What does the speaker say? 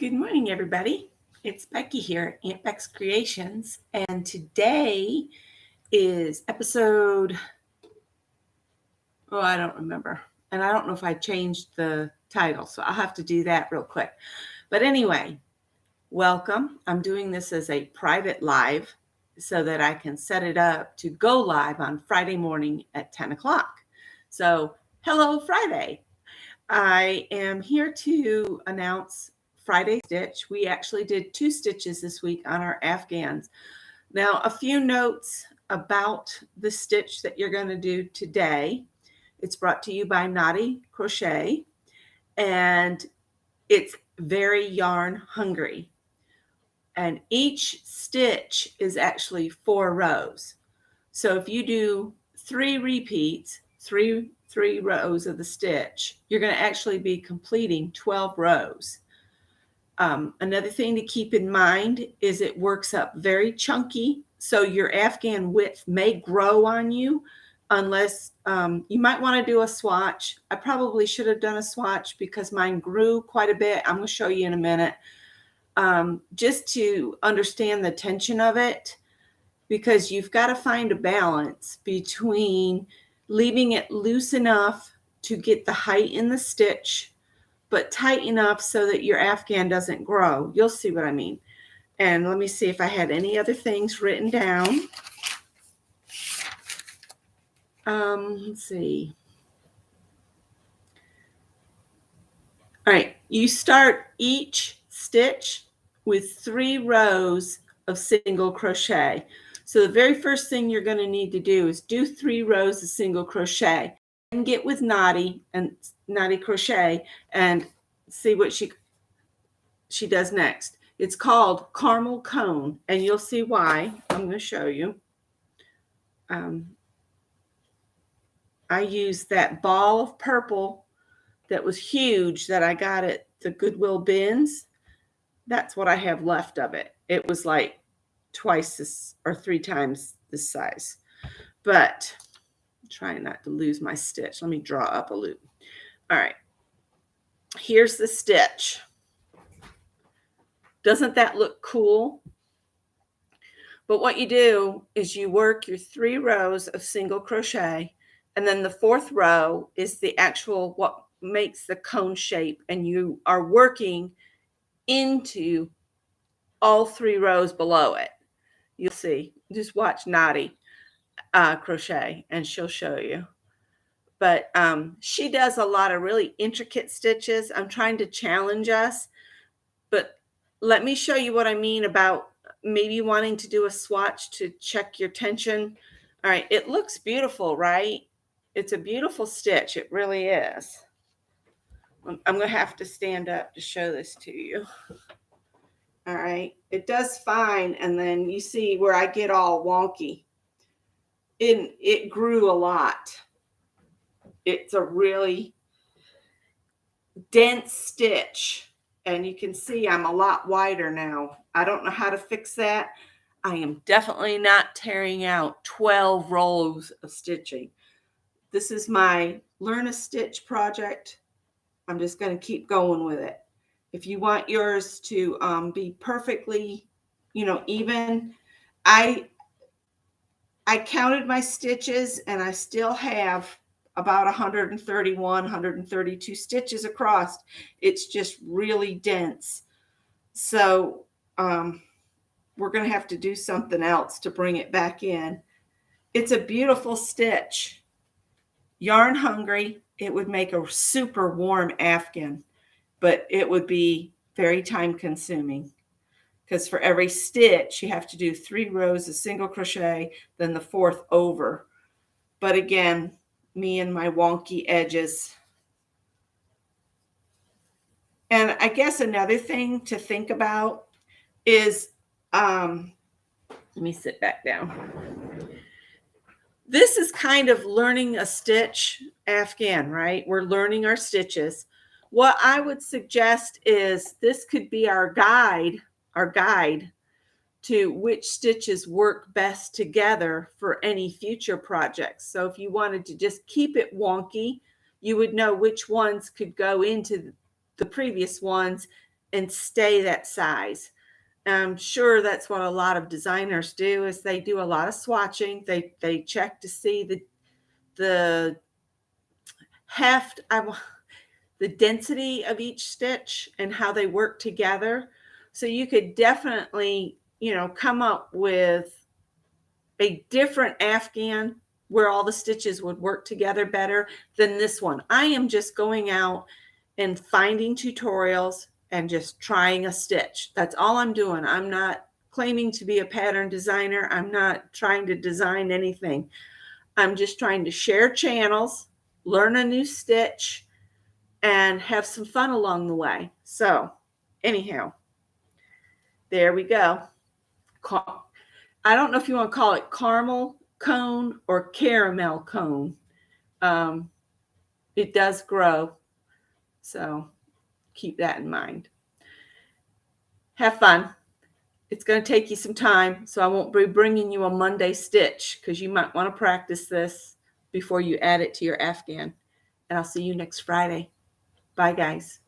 Good morning, everybody. It's Becky here, Aunt Beck's Creations, and today is episode, I don't remember, and I don't know if I changed the title, so I'll have to do that real quick. But anyway, welcome. I'm doing this as a private live so that I can set it up to go live on Friday morning at 10 o'clock. So, hello, Friday. I am here to announce Friday stitch. We actually did 2 stitches this week on our Afghans. Now, a few notes about the stitch that you're going to do today. It's brought to you by Naughty Crochet, and it's very yarn hungry. And each stitch is actually 4 rows. So if you do 3 repeats, three rows of the stitch, you're going to actually be completing 12 rows. Another thing to keep in mind is it works up very chunky, so your Afghan width may grow on you unless you might want to do a swatch. I probably should have done a swatch because mine grew quite a bit. I'm going to show you in a minute, just to understand the tension of it, because you've got to find a balance between leaving it loose enough to get the height in the stitch, but tight enough so that your Afghan doesn't grow. You'll see what I mean. And let me see if I had any other things written down. Let's see. All right, you start each stitch with 3 rows of single crochet. So the very first thing you're going to need to do is do 3 rows of single crochet and get with Naughty Crochet and see what she does next. It's called Caramel Cone, and you'll see why. I'm going to show you. I used that ball of purple that was huge that I got at the Goodwill bins. That's what I have left of it. It was like twice this or 3 times this size. But I'm trying not to lose my stitch. Let me draw up a loop. All right. Here's the stitch. Doesn't that look cool? But what you do is you work your 3 rows of single crochet, and then the 4th row is the actual what makes the cone shape, and you are working into all 3 rows below it. You'll see. Just watch Naughty Crochet and she'll show you. But she does a lot of really intricate stitches. I'm trying to challenge us, but let me show you what I mean about maybe wanting to do a swatch to check your tension. All right, it looks beautiful, right? It's a beautiful stitch. It really is. I'm going to have to stand up to show this to you. All right, it does fine, and then you see where I get all wonky. It grew a lot. It's a really dense stitch, and you can see I'm a lot wider now. I don't know how to fix that. I am definitely not tearing out 12 rows of stitching. This is my Learn a Stitch project. I'm just going to keep going with it. If you want yours to be perfectly, even, I counted my stitches, and I still have about 131, 132 stitches across. It's just really dense. So we're going to have to do something else to bring it back in. It's a beautiful stitch. Yarn hungry. It would make a super warm Afghan, but it would be very time consuming because for every stitch you have to do 3 rows of single crochet, then the 4th over. But again, me and my wonky edges. And I guess another thing to think about is, let me sit back down. This is kind of learning a stitch Afghan, right? We're learning our stitches. What I would suggest is this could be our guide to which stitches work best together for any future projects. So if you wanted to just keep it wonky, you would know which ones could go into the previous ones and stay that size. I'm sure that's what a lot of designers do, is they do a lot of swatching. They check to see the heft, the density of each stitch and how they work together. So you could definitely, come up with a different Afghan where all the stitches would work together better than this one. I am just going out and finding tutorials and just trying a stitch. That's all I'm doing. I'm not claiming to be a pattern designer. I'm not trying to design anything. I'm just trying to share channels, learn a new stitch, and have some fun along the way. So anyhow, there we go. I don't know if you want to call it caramel cone or caramel cone. It does grow, so keep that in mind. Have fun. It's going to take you some time, so I won't be bringing you a Monday stitch because you might want to practice this before you add it to your Afghan. And I'll see you next Friday. Bye, guys.